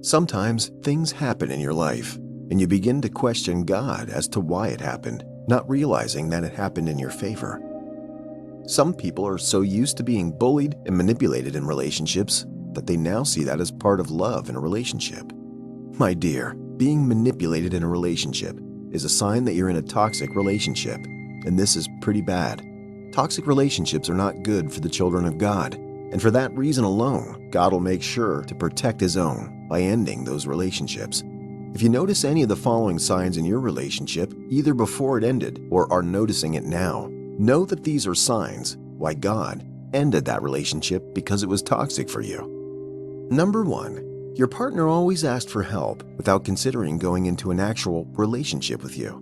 Sometimes things happen in your life, and you begin to question God as to why it happened, not realizing that it happened in your favor. Some people are so used to being bullied and manipulated in relationships that they now see that as part of love in a relationship. My dear, being manipulated in a relationship is a sign that you're in a toxic relationship, and this is pretty bad. Toxic relationships are not good for the children of God, and for that reason alone, God will make sure to protect His own by ending those relationships. If you notice any of the following signs in your relationship, either before it ended or are noticing it now, know that these are signs why God ended that relationship because it was toxic for you. Number 1, your partner always asked for help without considering going into an actual relationship with you.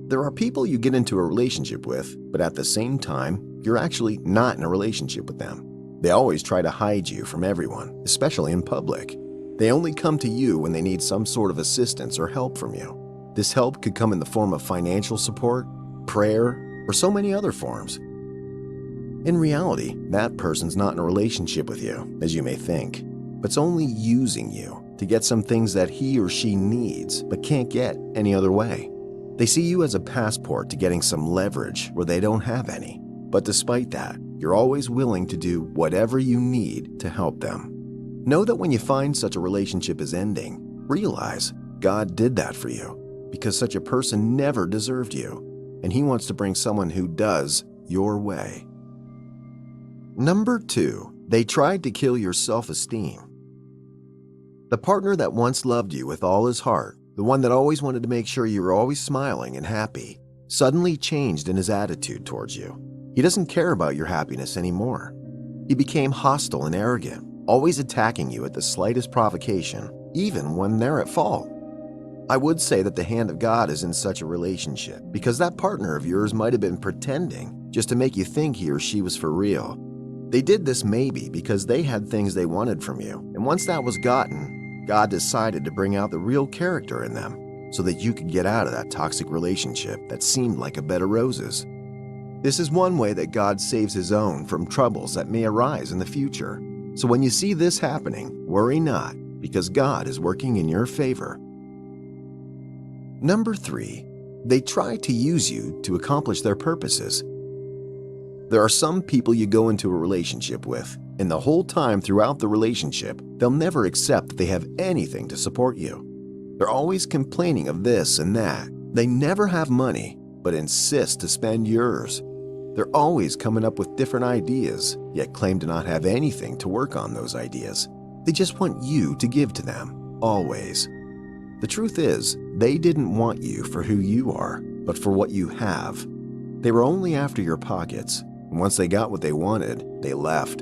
There are people you get into a relationship with, but at the same time, you're actually not in a relationship with them. They always try to hide you from everyone, especially in public. They only come to you when they need some sort of assistance or help from you. This help could come in the form of financial support, prayer, or so many other forms. In reality, that person's not in a relationship with you, as you may think, but it's only using you to get some things that he or she needs but can't get any other way. They see you as a passport to getting some leverage where they don't have any. But despite that, you're always willing to do whatever you need to help them. Know that when you find such a relationship is ending, realize God did that for you because such a person never deserved you, and He wants to bring someone who does your way. Number 2, they tried to kill your self-esteem. The partner that once loved you with all his heart, the one that always wanted to make sure you were always smiling and happy, suddenly changed in his attitude towards you. He doesn't care about your happiness anymore. He became hostile and arrogant, always attacking you at the slightest provocation, even when they're at fault. I would say that the hand of God is in such a relationship because that partner of yours might have been pretending just to make you think he or she was for real. They did this maybe because they had things they wanted from you, and once that was gotten, God decided to bring out the real character in them so that you could get out of that toxic relationship that seemed like a bed of roses. This is one way that God saves His own from troubles that may arise in the future. So when you see this happening, worry not, because God is working in your favor. Number 3, they try to use you to accomplish their purposes. There are some people you go into a relationship with, and the whole time throughout the relationship, they'll never accept that they have anything to support you. They're always complaining of this and that. They never have money, but insist to spend yours. They're always coming up with different ideas, yet claim to not have anything to work on those ideas. They just want you to give to them, always. The truth is, they didn't want you for who you are, but for what you have. They were only after your pockets, and once they got what they wanted, they left.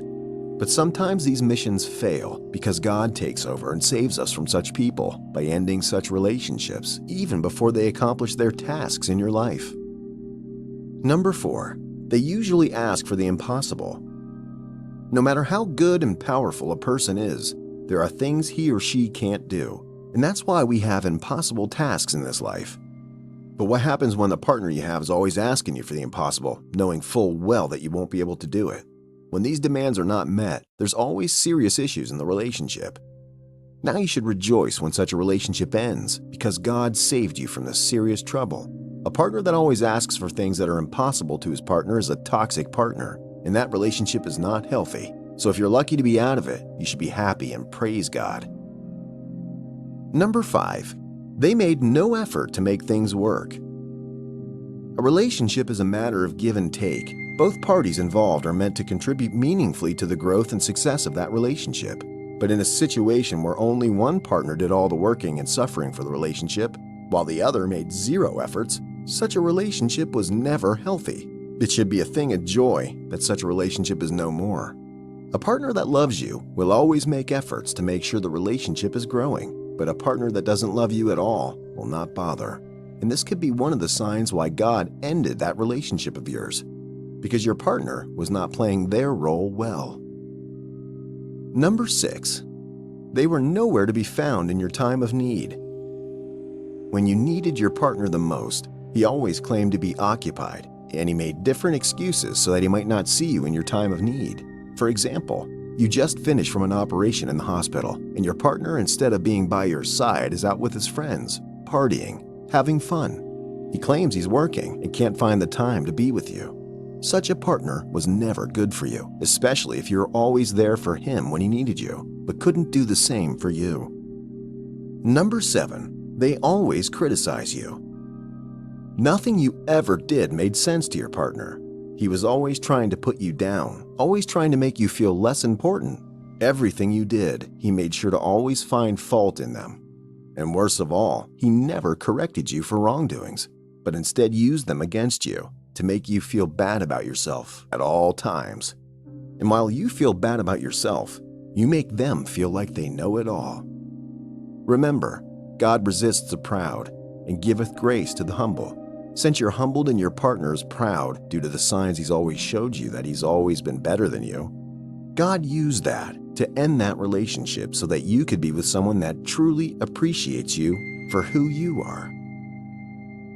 But sometimes these missions fail because God takes over and saves us from such people by ending such relationships even before they accomplish their tasks in your life. Number 4, they usually ask for the impossible. No matter how good and powerful a person is, there are things he or she can't do, and that's why we have impossible tasks in this life. But what happens when the partner you have is always asking you for the impossible, knowing full well that you won't be able to do it? When these demands are not met, there's always serious issues in the relationship. Now you should rejoice when such a relationship ends because God saved you from this serious trouble. A partner that always asks for things that are impossible to his partner is a toxic partner, and that relationship is not healthy. So if you're lucky to be out of it, you should be happy and praise God. Number 5, they made no effort to make things work. A relationship is a matter of give and take. Both parties involved are meant to contribute meaningfully to the growth and success of that relationship. But in a situation where only one partner did all the working and suffering for the relationship, while the other made zero efforts, such a relationship was never healthy. It should be a thing of joy that such a relationship is no more. A partner that loves you will always make efforts to make sure the relationship is growing, but a partner that doesn't love you at all will not bother. And this could be one of the signs why God ended that relationship of yours, because your partner was not playing their role well. Number 6, they were nowhere to be found in your time of need. When you needed your partner the most, he always claimed to be occupied, and he made different excuses so that he might not see you in your time of need. For example, You just finished from an operation in the hospital, and your partner, instead of being by your side, is out with his friends, partying, having fun. He claims he's working and can't find the time to be with you. Such a partner was never good for you, especially if you're always there for him when he needed you, but couldn't do the same for you. Number 7, they always criticize you. Nothing you ever did made sense to your partner. He was always trying to put you down, always trying to make you feel less important. Everything you did, he made sure to always find fault in them. And worst of all, he never corrected you for wrongdoings, but instead used them against you to make you feel bad about yourself at all times. And while you feel bad about yourself, you make them feel like they know it all. Remember, God resists the proud and giveth grace to the humble. Since you're humbled and your partner is proud due to the signs he's always showed you that he's always been better than you, God used that to end that relationship so that you could be with someone that truly appreciates you for who you are.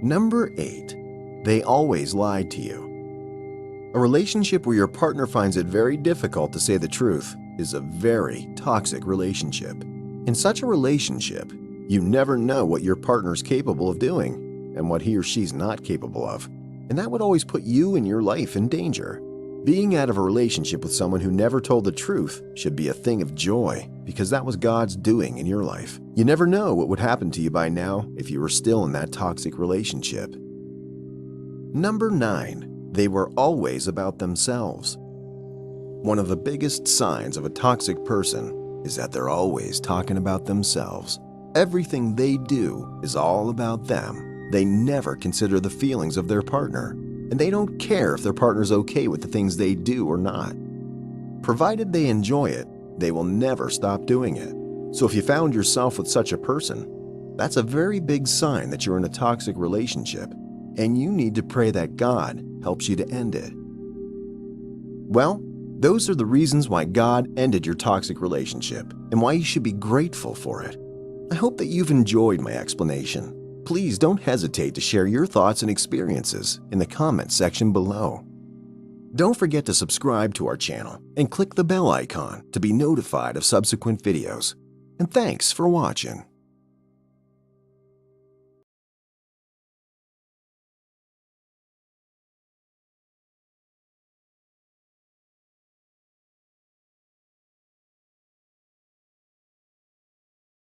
Number 8, they always lied to you. A relationship where your partner finds it very difficult to say the truth is a very toxic relationship. In such a relationship, you never know what your partner's capable of doing and what he or she's not capable of, and that would always put you and your life in danger. Being out of a relationship with someone who never told the truth should be a thing of joy because that was God's doing in your life. You never know what would happen to you by now if you were still in that toxic relationship. Number 9, they were always about themselves. One of the biggest signs of a toxic person is that they're always talking about themselves. Everything they do is all about them. They never consider the feelings of their partner, and they don't care if their partner's okay with the things they do or not. Provided they enjoy it, they will never stop doing it. So if you found yourself with such a person, that's a very big sign that you're in a toxic relationship, and you need to pray that God helps you to end it. Well, those are the reasons why God ended your toxic relationship and why you should be grateful for it. I hope that you've enjoyed my explanation. Please don't hesitate to share your thoughts and experiences in the comments section below. Don't forget to subscribe to our channel and click the bell icon to be notified of subsequent videos. And thanks for watching.